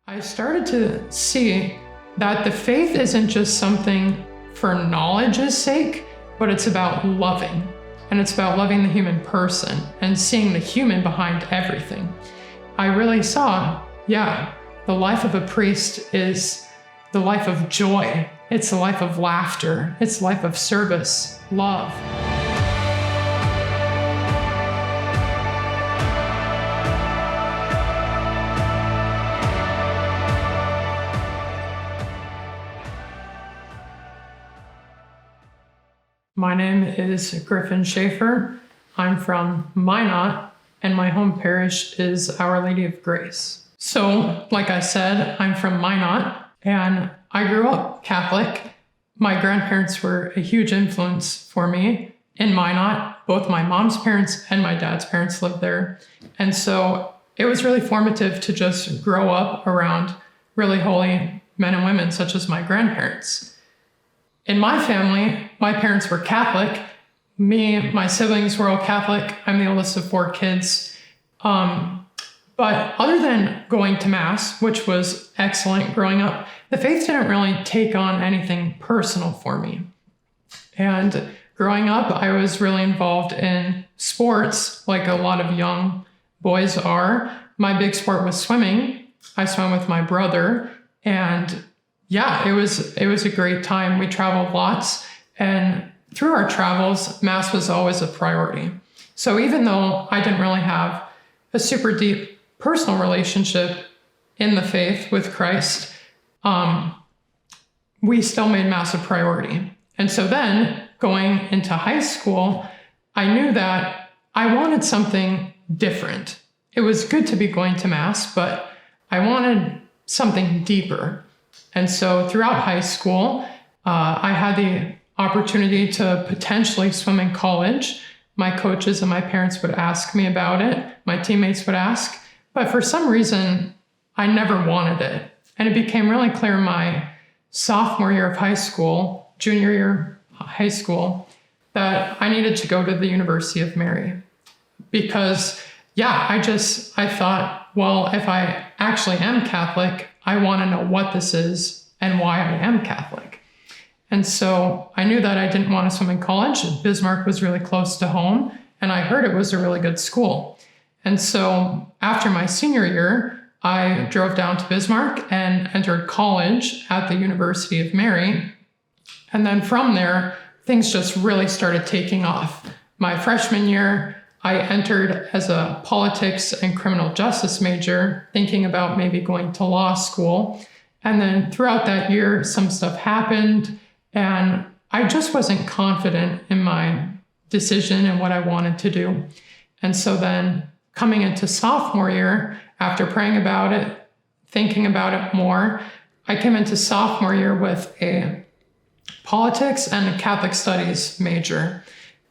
I started to see that the faith isn't just something for knowledge's sake, but it's about loving. And it's about loving the human person and seeing the human behind everything. I really saw, the life of a priest is the life of joy. It's the life of laughter. It's the life of service, love. My name is Griffin Schaeffer. I'm from Minot, and my home parish is Our Lady of Grace. So, like I said, I'm from Minot, and I grew up Catholic. My grandparents were a huge influence for me in Minot. Both my mom's parents and my dad's parents lived there. And so it was really formative to just grow up around really holy men and women, such as my grandparents. In my family, my parents were Catholic. Me, my siblings were all Catholic. I'm the oldest of 4 kids. But other than going to Mass, which was excellent growing up, the faith didn't really take on anything personal for me. And growing up, I was really involved in sports, like a lot of young boys are. My big sport was swimming. I swam with my brother, and it was a great time. We traveled lots, and through our travels, Mass was always a priority. So even though I didn't really have a super deep personal relationship in the faith with Christ, we still made Mass a priority. And so then going into high school, I knew that I wanted something different. It was good to be going to Mass, but I wanted something deeper. And so throughout high school, I had the opportunity to potentially swim in college. My coaches and my parents would ask me about it. My teammates would ask. But for some reason, I never wanted it. And it became really clear in my sophomore year of high school, junior year high school, that I needed to go to the University of Mary. Because, I thought, well, if I actually am Catholic, I want to know what this is and why I am Catholic. And so I knew that I didn't want to swim in college. Bismarck was really close to home, and I heard it was a really good school. And so after my senior year, I drove down to Bismarck and entered college at the University of Mary. And then from there, things just really started taking off. My freshman year, I entered as a politics and criminal justice major, thinking about maybe going to law school. And then throughout that year, some stuff happened, and I just wasn't confident in my decision and what I wanted to do. And so then coming into sophomore year, after praying about it, thinking about it more, I came into sophomore year with a politics and a Catholic studies major.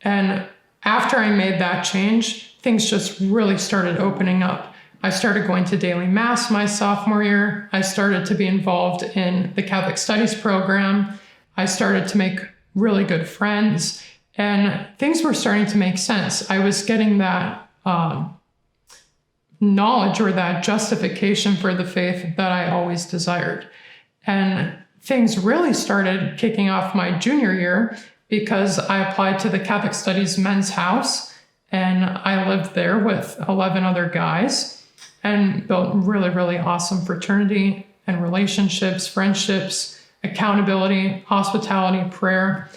And after I made that change, things just really started opening up. I started going to daily Mass my sophomore year. I started to be involved in the Catholic studies program. I started to make really good friends, and things were starting to make sense. I was getting that knowledge or that justification for the faith that I always desired. And things really started kicking off my junior year because I applied to the Catholic Studies Men's House, and I lived there with 11 other guys and built really, really awesome fraternity and relationships, friendships, accountability, hospitality, prayer,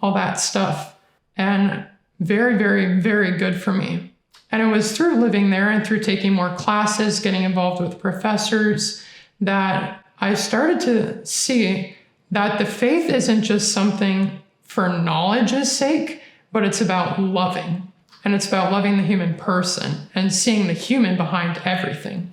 all that stuff. And very, very, very good for me. And it was through living there and through taking more classes, getting involved with professors, that I started to see that the faith isn't just something for knowledge's sake, but it's about loving. And it's about loving the human person and seeing the human behind everything.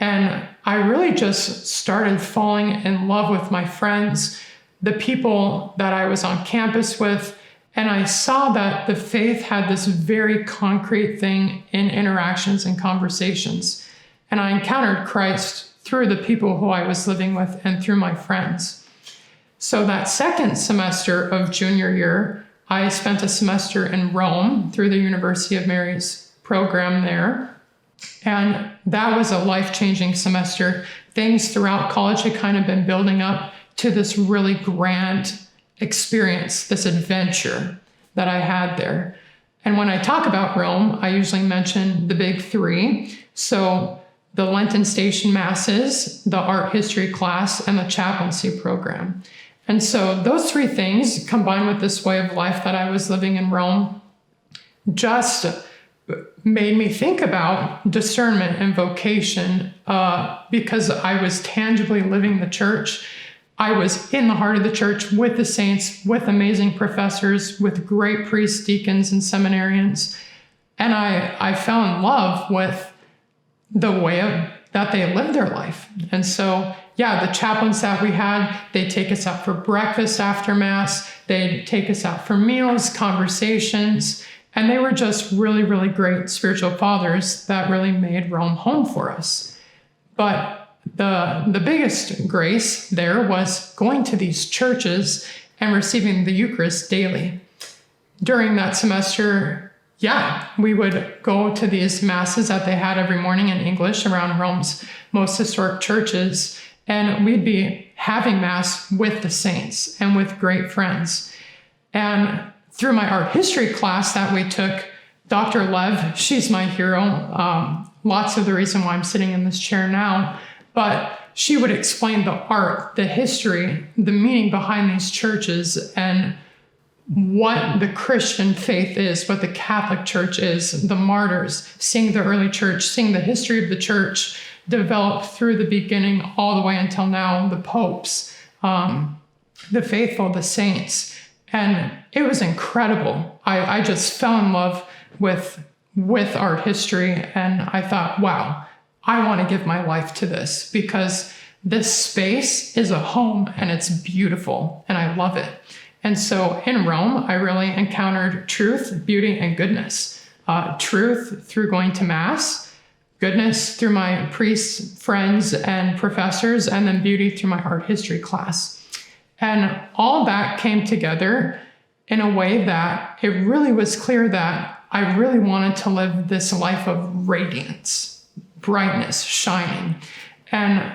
And I really just started falling in love with my friends, the people that I was on campus with, and I saw that the faith had this very concrete thing in interactions and conversations. And I encountered Christ through the people who I was living with and through my friends. So that second semester of junior year, I spent a semester in Rome through the University of Mary's program there. And that was a life-changing semester. things throughout college had kind of been building up to this really grand experience, this adventure that I had there. And when I talk about Rome, I usually mention the big three. So the Lenten Station Masses, the art history class, and the chaplaincy program. And so those three things, combined with this way of life that I was living in Rome, just made me think about discernment and vocation, because I was tangibly living the church. I was in the heart of the church with the saints, with amazing professors, with great priests, deacons, and seminarians. And I fell in love with the way that they lived their life. And so, yeah, the chaplains that we had, they'd take us out for breakfast after Mass. They'd take us out for meals, conversations. And they were just really, really great spiritual fathers that really made Rome home for us. But the biggest grace there was going to these churches and receiving the Eucharist daily. During that semester, we would go to these masses that they had every morning in English around Rome's most historic churches, and we'd be having Mass with the saints and with great friends. And through my art history class that we took, Dr. Lev, she's my hero, lots of the reason why I'm sitting in this chair now, but she would explain the art, the history, the meaning behind these churches, and what the Christian faith is, what the Catholic Church is, the martyrs, seeing the early church, seeing the history of the church develop through the beginning all the way until now, the popes, the faithful, the saints. And it was incredible. I just fell in love with art history, and I thought, wow, I want to give my life to this because this space is a home and it's beautiful and I love it. And so in Rome, I really encountered truth, beauty, and goodness. Truth through going to Mass, goodness through my priest friends and professors, and then beauty through my art history class. And all that came together in a way that it really was clear that I really wanted to live this life of radiance, brightness, shining. And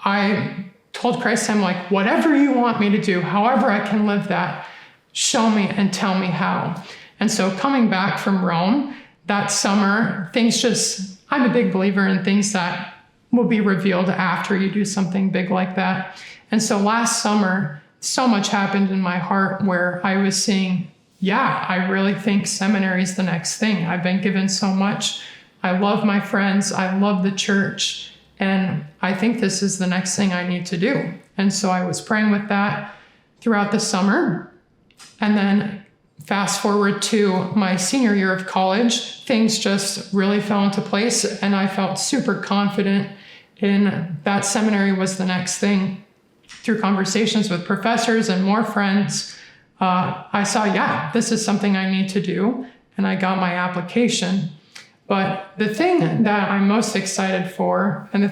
I told Christ, I'm like, whatever you want me to do, however I can live that, show me and tell me how. And so coming back from Rome that summer, I'm a big believer in things that will be revealed after you do something big like that. And so last summer, so much happened in my heart where I was seeing, I really think seminary is the next thing. I've been given so much. I love my friends. I love the church. And I think this is the next thing I need to do. And so I was praying with that throughout the summer. And then fast forward to my senior year of college, things just really fell into place. And I felt super confident in that seminary was the next thing. Through conversations with professors and more friends, I saw, this is something I need to do. And I got my application. But the thing that I'm most excited for, and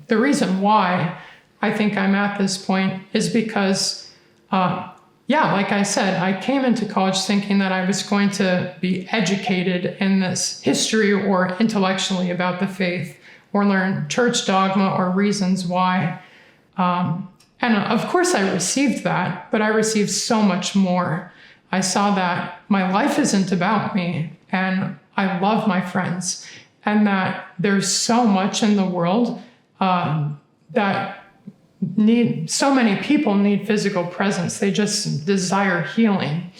the reason why I think I'm at this point is because, like I said, I came into college thinking that I was going to be educated in this history or intellectually about the faith or learn church dogma or reasons why. And of course I received that, but I received so much more. I saw that my life isn't about me, and I love my friends, and that there's so much in the world that so many people need physical presence. They just desire healing.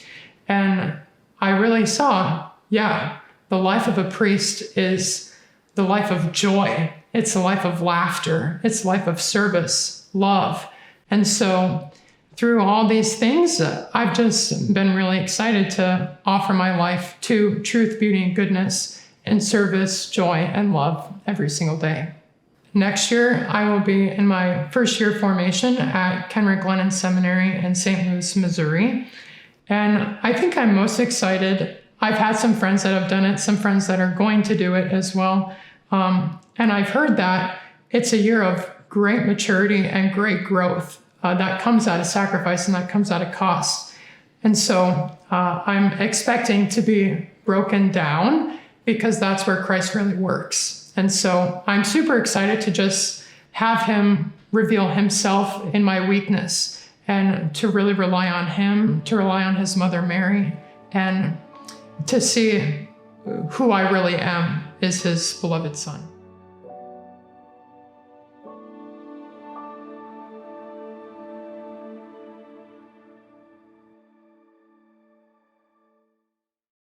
And I really saw, the life of a priest is the life of joy. It's the life of laughter. It's the life of service, love. And so through all these things, I've just been really excited to offer my life to truth, beauty, and goodness, and service, joy, and love every single day. Next year, I will be in my first year formation at Kenrick Glennon Seminary in St. Louis, Missouri. And I think I'm most excited. I've had some friends that have done it, some friends that are going to do it as well. And I've heard that it's a year of great maturity and great growth that comes out of sacrifice and that comes out of cost. And so I'm expecting to be broken down because that's where Christ really works. And so I'm super excited to just have him reveal himself in my weakness, and to really rely on him, to rely on his mother Mary, and to see who I really am is his beloved son.